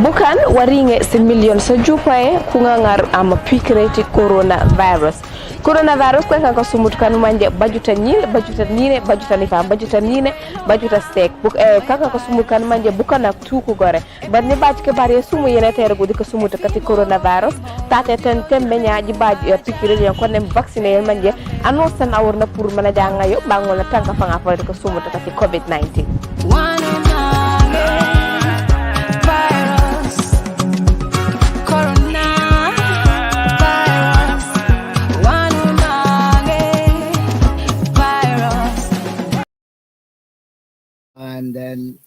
Bukan waringe si million sa jupae kungangar ama pikreti coronavirus. Coronavirus kwa kako sumut kanu manje bajuta nine bajuta stek kaka ko sumut kanu manje bukana tuku gore banni baj ke bare sumu yene tere gudi ko sumut kati coronavirus tate ten tembe nyaaji baj pikreti ko nem vaccine yel manje annonce na warna pour mana janga yo bangola tanka fanga fa ko sumut kati covid-19 and then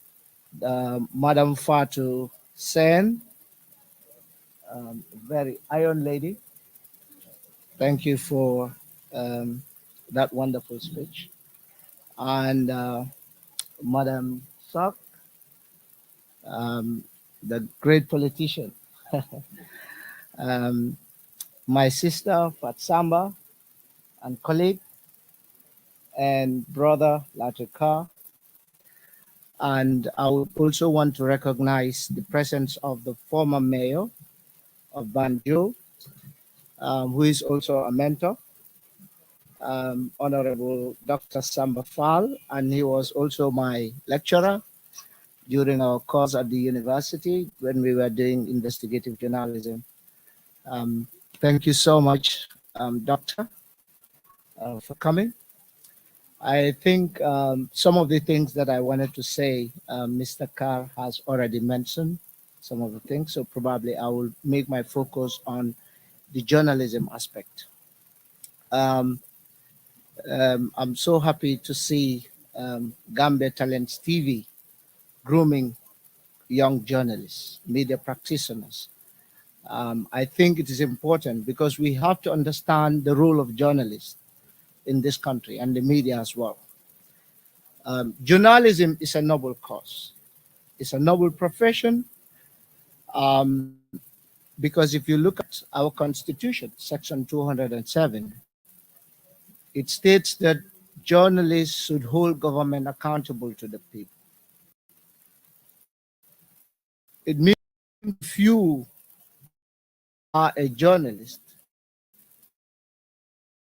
Madam Fatu Sen, very iron lady. Thank you for that wonderful speech. And Madam Sok, the great politician. My sister Fatsamba and colleague and brother Latika. And I would also want to recognize the presence of the former mayor of Banjul, who is also a mentor, Honorable Dr. Samba Fall, and he was also my lecturer during our course at the university when we were doing investigative journalism. Thank you so much, Doctor, for coming. I think some of the things that I wanted to say, Mr. Carr has already mentioned some of the things, so probably I will make my focus on the journalism aspect. I'm so happy to see Gambia Talents TV grooming young journalists, media practitioners. I think it is important because we have to understand the role of journalists in this country and the media as well. Journalism is a noble cause. It's a noble profession because if you look at our constitution, section 207, it states that journalists should hold government accountable to the people. It means if you are a journalist,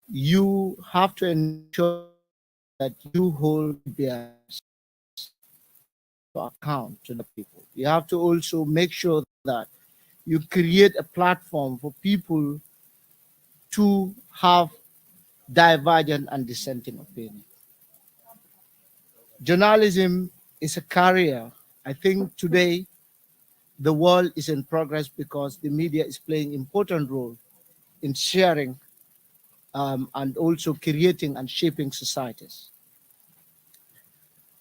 you have to ensure that you hold their account to the people. You have to also make sure that you create a platform for people to have divergent and dissenting opinion. Journalism is a career. I think today the world is in progress because the media is playing an important role in sharing and also creating and shaping societies.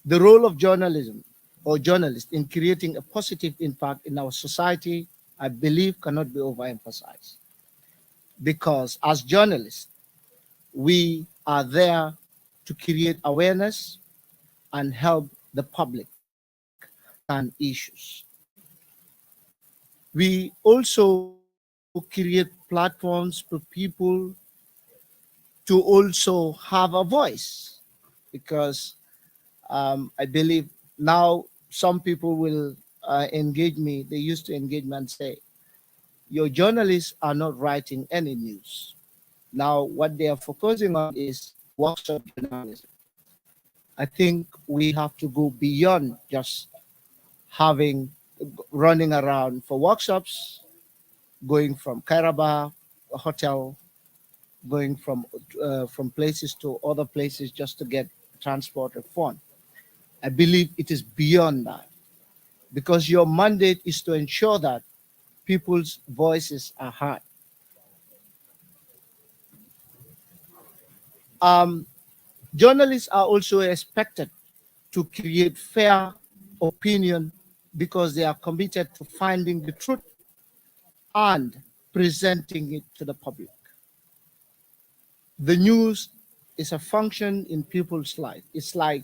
The role of journalism or journalists in creating a positive impact in our society, I believe, cannot be overemphasized. Because as journalists, we are there to create awareness and help the public on issues. We also create platforms for people to also have a voice, because I believe now some people will engage me. They used to engage me and say, your journalists are not writing any news. Now what they are focusing on is workshop journalism. I think we have to go beyond just running around for workshops, going from Kairaba, a hotel, going from places to other places just to get transport or fund. I believe it is beyond that, because your mandate is to ensure that people's voices are heard. Journalists are also expected to create fair opinion because they are committed to finding the truth and presenting it to the public. The news is a function in people's life. It's like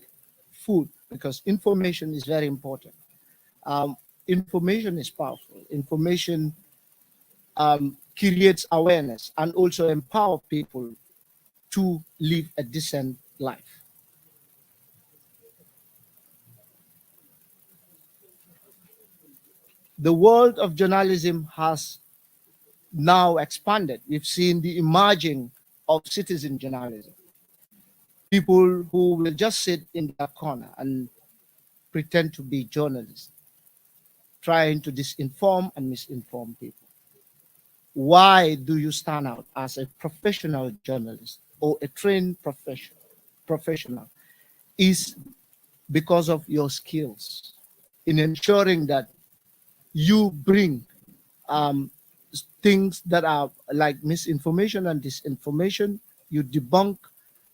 food, because information is very important. Information is powerful. Information creates awareness and also empower people to live a decent life. The world of journalism has now expanded. We've seen the emerging of citizen journalism. People who will just sit in their corner and pretend to be journalists, trying to disinform and misinform people. Why do you stand out as a professional journalist or a trained professional? Is because of your skills in ensuring that you bring um, things that are like misinformation and disinformation, you debunk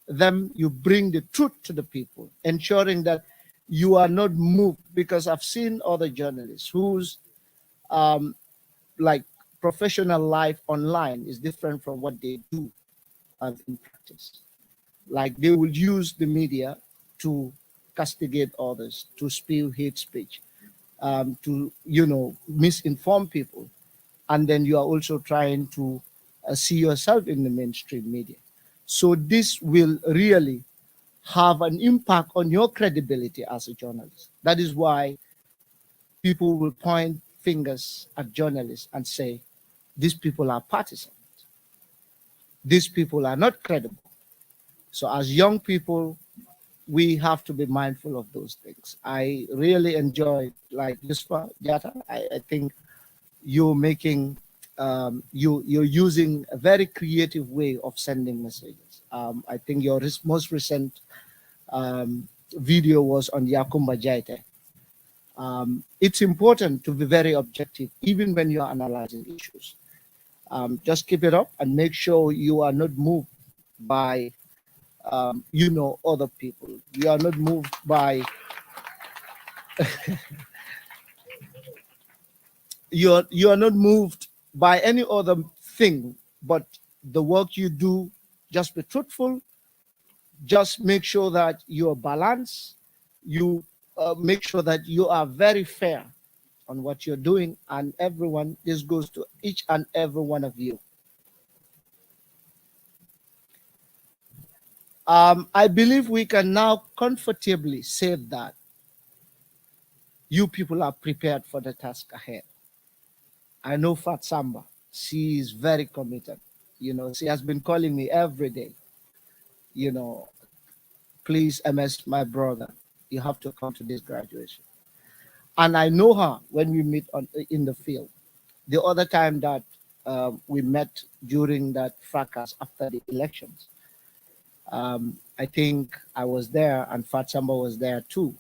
them, you bring the truth to the people, ensuring that you are not moved. Because I've seen other journalists whose um, like professional life online is different from what they do in practice. Like they will use the media to castigate others, to spew hate speech, to misinform people, and then you are also trying to see yourself in the mainstream media. So this will really have an impact on your credibility as a journalist. That is why people will point fingers at journalists and say, these people are partisan. These people are not credible. So as young people, we have to be mindful of those things. I really enjoy, like Yusfa Jata. I think you're making, you're using a very creative way of sending messages. I think your most recent video was on Yakumba Jaite. It's important to be very objective, even when you are analyzing issues. Just keep it up and make sure you are not moved by, other people. You are not moved by, you are not moved by any other thing, but the work you do. Just be truthful. Just make sure that you are balanced. You make sure that you are very fair on what you're doing, and everyone. This goes to each and every one of you. I believe we can now comfortably say that you people are prepared for the task ahead. I know Fat Samba. She is very committed. She has been calling me every day. You know, please, MS, my brother, you have to come to this graduation. And I know her when we meet in the field. The other time that we met during that fracas after the elections, I think I was there and Fat Samba was there too.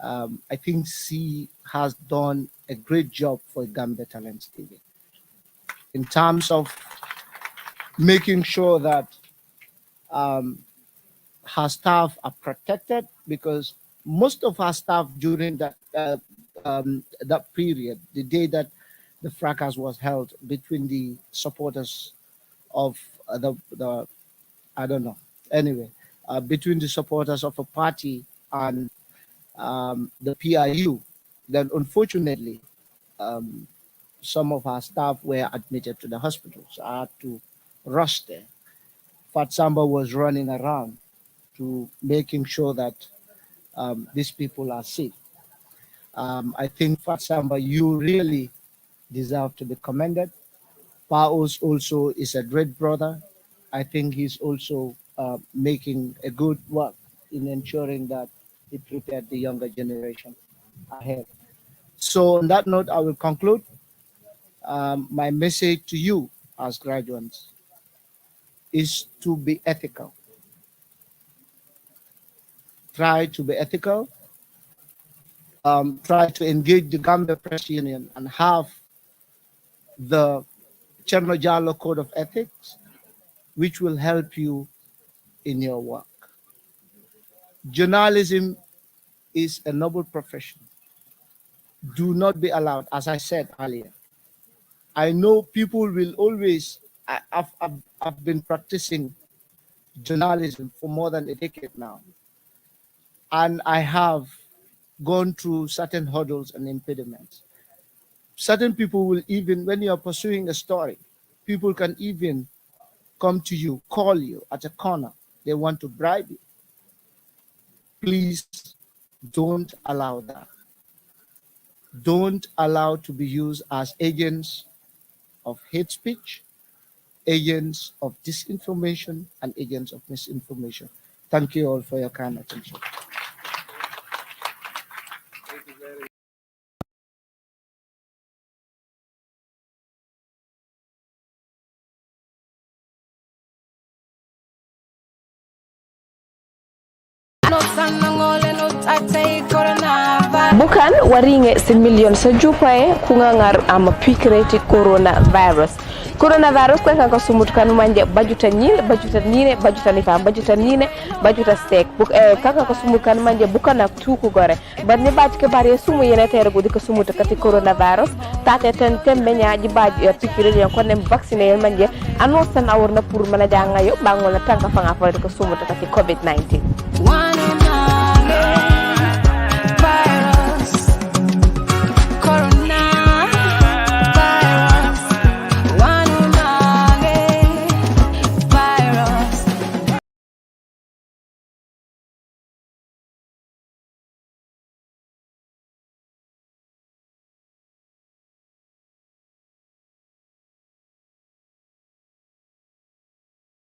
I think she has done a great job for Gambia Talents TV in terms of making sure that um, her staff are protected, because most of her staff during that period, the day that the fracas was held between the supporters of the I don't know, anyway, between the supporters of a party and the PIU, then unfortunately um, some of our staff were admitted to the hospital, so I had to rush there. Fat Samba was running around to making sure that these people are safe. I think Fat Samba, you really deserve to be commended. Paos also is a great brother. I think he's also making a good work in ensuring that he prepared the younger generation ahead. So on that note, I will conclude my message to you as graduates is to be ethical. Try to be ethical. Try to engage the Gambia Press Union and have the Cherno Code of Ethics, which will help you in your work. Journalism is a noble profession. Do not be allowed, as I said earlier. I know people will always, I've been practicing journalism for more than a decade now, and I have gone through certain hurdles and impediments. Certain people will, even when you are pursuing a story, people can even come to you, call you at a corner. They want to bribe you. Please don't allow that. don't allow to be used as agents of hate speech, agents of disinformation, and agents of misinformation. Thank you all for your kind attention. bukan waringe si million sa jupae kungangar ama pikreti coronavirus ko ka sumut kan manje bajuta nine bajuta stek kaka ko sumut kan manje bukana tuku gore banni bajke bare sumu yene tere gudi ko sumut kati coronavirus tate ten tembe nyaaji baji pikire yon konne vaccine yon manje annonce tan awurna pour mana janga yo bangol tanka fanga fa ko sumut kati covid-19